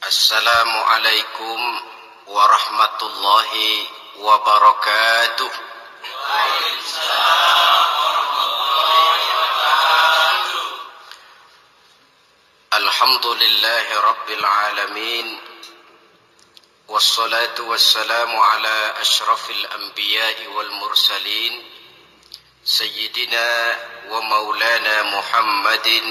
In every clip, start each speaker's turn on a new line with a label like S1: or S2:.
S1: Assalamualaikum warahmatullahi wabarakatuh. Waalaikumsalam warahmatullahi wabarakatuh. Alhamdulillahi rabbil alamin. Wassalatu wassalamu ala ashrafil anbiya'i wal mursalin Sayyidina wa maulana Muhammadin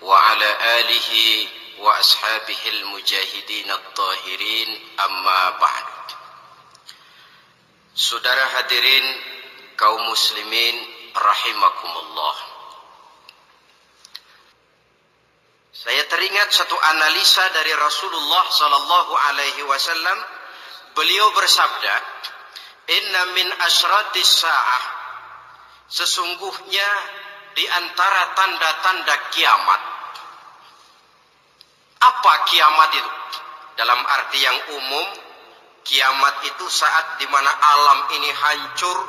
S1: wa ala alihi wa ashabihil mujahidin at-tahirin, amma ba'd. Saudara hadirin kaum muslimin rahimakumullah. Saya teringat satu analisa dari Rasulullah sallallahu alaihi wasallam. Beliau bersabda, "Inna min asyratis sa'ah." Sesungguhnya di antara tanda-tanda kiamat. Apa kiamat itu? Dalam arti yang umum, kiamat itu saat di mana alam ini hancur,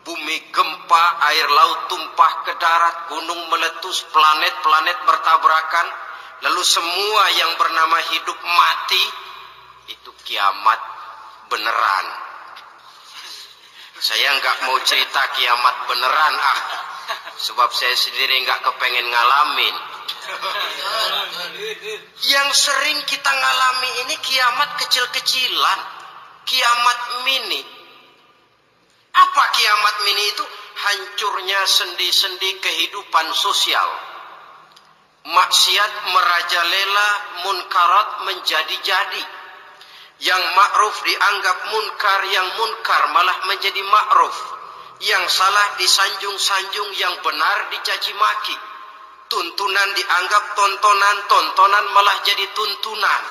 S1: bumi gempa, air laut tumpah ke darat, gunung meletus, planet-planet bertabrakan, lalu semua yang bernama hidup mati. Itu kiamat beneran. Saya nggak mau cerita kiamat beneran, sebab saya sendiri nggak kepengen ngalamin. Yang sering kita ngalami ini kiamat kecil-kecilan, kiamat mini. Apa kiamat mini itu? Hancurnya sendi-sendi kehidupan sosial. Maksiat merajalela, munkarat menjadi-jadi. Yang ma'ruf dianggap munkar, yang munkar malah menjadi ma'ruf. Yang salah disanjung-sanjung, yang benar dicaci maki. Tuntunan dianggap tontonan, tontonan malah jadi tuntunan.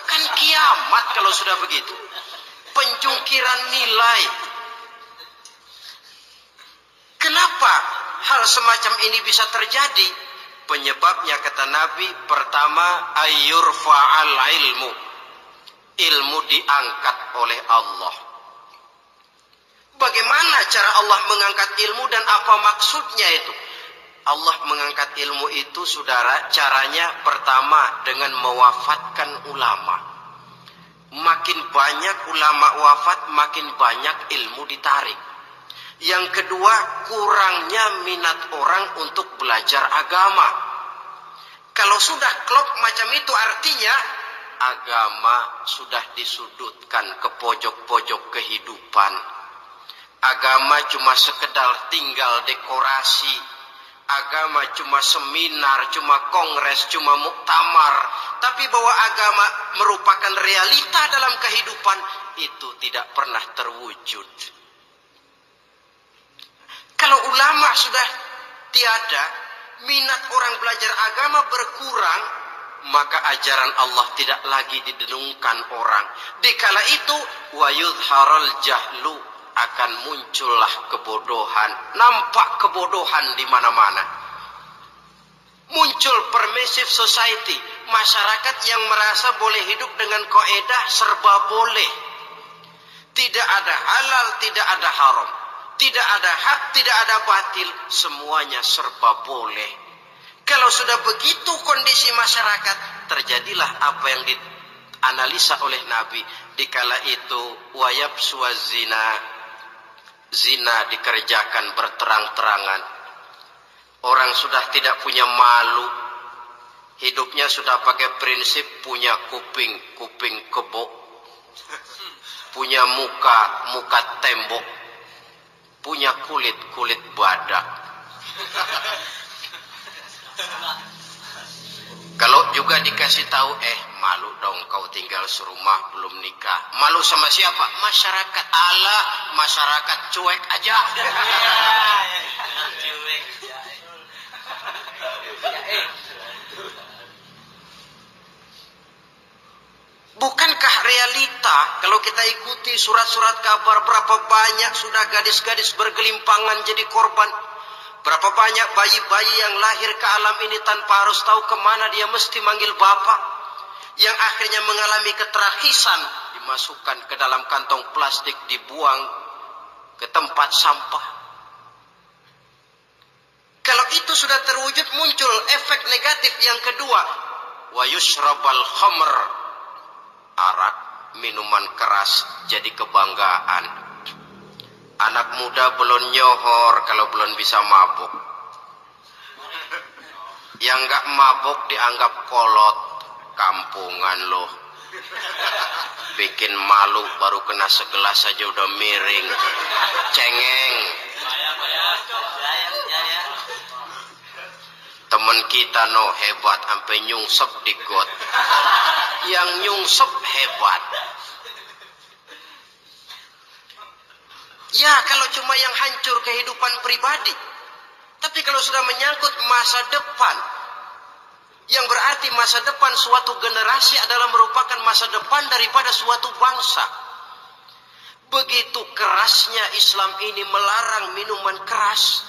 S1: Kan kiamat kalau sudah begitu. Penjungkiran nilai. Kenapa hal semacam ini bisa terjadi? Penyebabnya kata Nabi, pertama ayyurfa'al ilmu. Ilmu diangkat oleh Allah. Bagaimana cara Allah mengangkat ilmu dan apa maksudnya itu? Allah mengangkat ilmu itu, saudara, caranya pertama dengan mewafatkan ulama. Makin banyak ulama wafat, makin banyak ilmu ditarik. Yang kedua, kurangnya minat orang untuk belajar agama. Kalau sudah klop macam itu, artinya agama sudah disudutkan ke pojok-pojok kehidupan. Agama cuma sekedar tinggal dekorasi. Agama cuma seminar, cuma kongres, cuma muktamar. Tapi bahwa agama merupakan realita dalam kehidupan, itu tidak pernah terwujud. Kalau ulama sudah tiada, minat orang belajar agama berkurang, maka ajaran Allah tidak lagi didengungkan orang. Dikala itu, wa yudharal jahlu, akan muncullah kebodohan. Nampak kebodohan di mana-mana. Muncul permissive society, masyarakat yang merasa boleh hidup dengan kaidah serba boleh. Tidak ada halal, tidak ada haram. Tidak ada hak, tidak ada batil, semuanya serba boleh. Kalau sudah begitu kondisi masyarakat, terjadilah apa yang dianalisa oleh Nabi. Dikala itu, wayabswa zina. Zina dikerjakan berterang-terangan. Orang sudah tidak punya malu. Hidupnya sudah pakai prinsip punya kuping, kuping kebo. Punya muka, muka tembok. Punya kulit, kulit badak. Kalau juga dikasih tahu, malu dong kau tinggal serumah belum nikah. Malu sama siapa? Masyarakat. Allah, masyarakat cuek aja. Bukankah realita kalau kita ikuti surat-surat kabar, berapa banyak sudah gadis-gadis bergelimpangan jadi korban? Berapa banyak bayi-bayi yang lahir ke alam ini tanpa harus tahu kemana dia mesti manggil bapak. Yang akhirnya mengalami keterakisan, dimasukkan ke dalam kantong plastik, dibuang ke tempat sampah. Kalau itu sudah terwujud, muncul efek negatif yang kedua. Wa yushrabal khamr, arak, minuman keras jadi kebanggaan. Anak muda belum nyohor kalau belum bisa mabuk. Yang nggak mabuk dianggap kolot, kampungan loh. Bikin malu baru kena segelas saja udah miring, cengeng. Temen kita no hebat sampai nyungsep di got. Yang nyungsep hebat. Ya kalau cuma yang hancur kehidupan pribadi. Tapi kalau sudah menyangkut masa depan, yang berarti masa depan suatu generasi adalah merupakan masa depan daripada suatu bangsa. Begitu kerasnya Islam ini melarang minuman keras.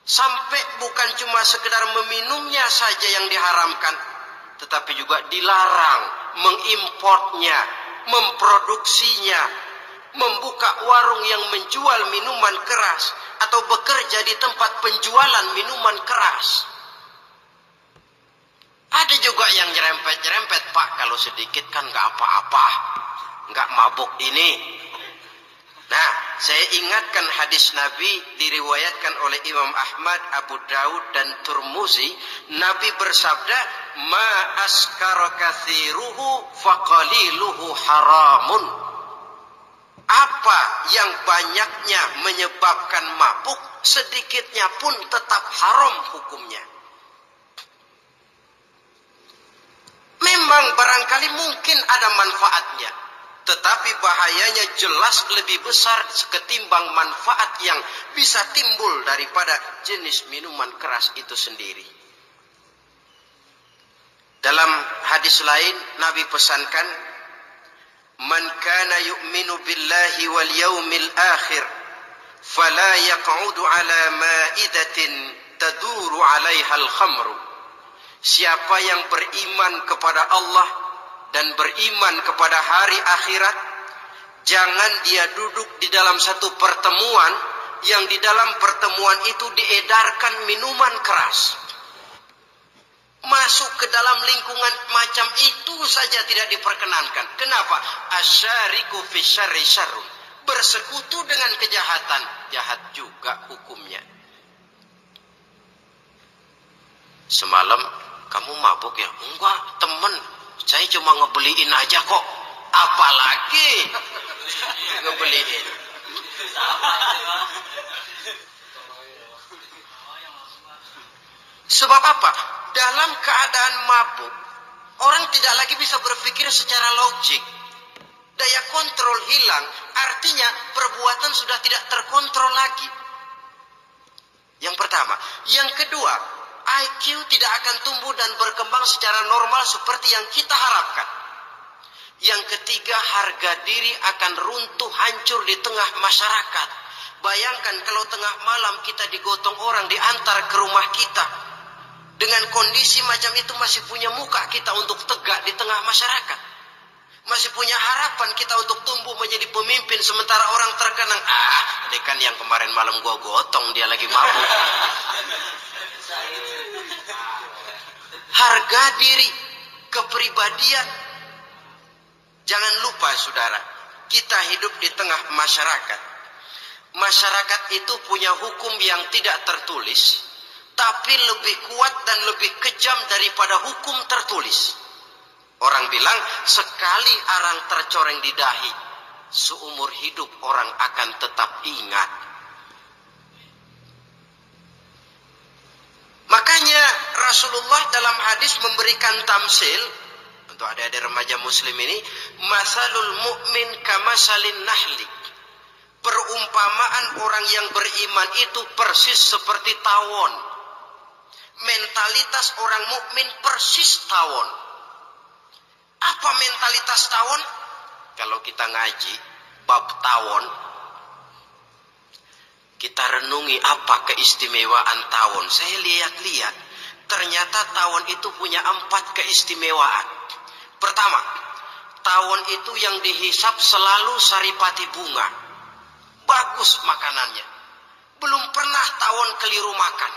S1: Sampai bukan cuma sekedar meminumnya saja yang diharamkan, tetapi juga dilarang mengimportnya, memproduksinya, membuka warung yang menjual minuman keras atau bekerja di tempat penjualan minuman keras. Ada juga yang nyerempet-nyerempet, Pak, kalau sedikit kan nggak apa-apa, nggak mabuk ini. Nah, saya ingatkan hadis Nabi diriwayatkan oleh Imam Ahmad, Abu Daud dan Turmuzi. Nabi bersabda, "Ma askara katsiruhu faqaliluhu haramun." Apa yang banyaknya menyebabkan mabuk, sedikitnya pun tetap haram hukumnya. Memang barangkali mungkin ada manfaatnya, tetapi bahayanya jelas lebih besar ketimbang manfaat yang bisa timbul daripada jenis minuman keras itu sendiri. Dalam hadis lain Nabi pesankan, "Man kana yu'minu billahi wal yaumil akhir fala yaq'udu ala ma'idatin taduru 'alaiha al-khamru." Siapa yang beriman kepada Allah dan beriman kepada hari akhirat, jangan dia duduk di dalam satu pertemuan yang di dalam pertemuan itu diedarkan minuman keras. Masuk ke dalam lingkungan macam itu saja tidak diperkenankan. Kenapa? Asyariku fi syarri syarrun. Bersekutu dengan kejahatan, jahat juga hukumnya. Semalam kamu mabuk ya? Enggak, temen. Saya cuma ngebeliin aja kok. Apalagi ngebeliin. Sebab apa? Dalam keadaan mabuk, orang tidak lagi bisa berpikir secara logik. Daya kontrol hilang, artinya perbuatan sudah tidak terkontrol lagi. Yang pertama. Yang kedua, IQ tidak akan tumbuh dan berkembang secara normal seperti yang kita harapkan. Yang ketiga, harga diri akan runtuh hancur di tengah masyarakat. Bayangkan kalau tengah malam kita digotong orang diantar ke rumah kita. Dengan kondisi macam itu masih punya muka kita untuk tegak di tengah masyarakat. Masih punya harapan kita untuk tumbuh menjadi pemimpin sementara orang terkenang. Ini kan yang kemarin malam gua gotong, dia lagi mabuk. Harga diri, kepribadian. Jangan lupa saudara, kita hidup di tengah masyarakat. Masyarakat itu punya hukum yang tidak tertulis, tapi lebih kuat dan lebih kejam daripada hukum tertulis. Orang bilang, sekali arang tercoreng di dahi, seumur hidup orang akan tetap ingat. Makanya Rasulullah dalam hadis memberikan tamsil untuk adik-adik remaja muslim ini, masalul mu'min kamasalin nahli. Perumpamaan orang yang beriman itu persis seperti tawon. Mentalitas orang mukmin persis tawon. Apa mentalitas tawon? Kalau kita ngaji bab tawon, kita renungi apa keistimewaan tawon. Saya lihat-lihat, ternyata tawon itu punya 4 keistimewaan. Pertama, tawon itu yang dihisap selalu saripati bunga. Bagus makanannya. Belum pernah tawon keliru makan.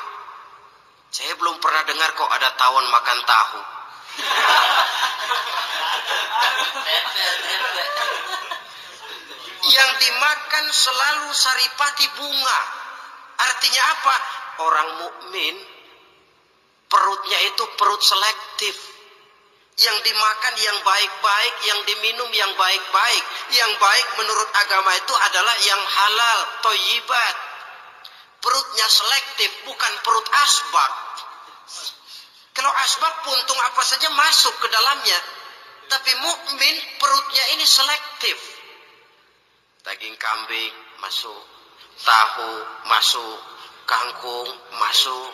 S1: Saya belum pernah dengar kok ada tawon makan tahu. Yang dimakan selalu saripati bunga. Artinya apa? Orang mukmin perutnya itu perut selektif. Yang dimakan yang baik-baik, yang diminum yang baik-baik. Yang baik menurut agama itu adalah yang halal, thayyibat. Perutnya selektif, bukan perut asbak. Kalau asbak puntung apa saja masuk ke dalamnya. Tapi mukmin perutnya ini selektif. Daging kambing masuk, tahu masuk, kangkung masuk,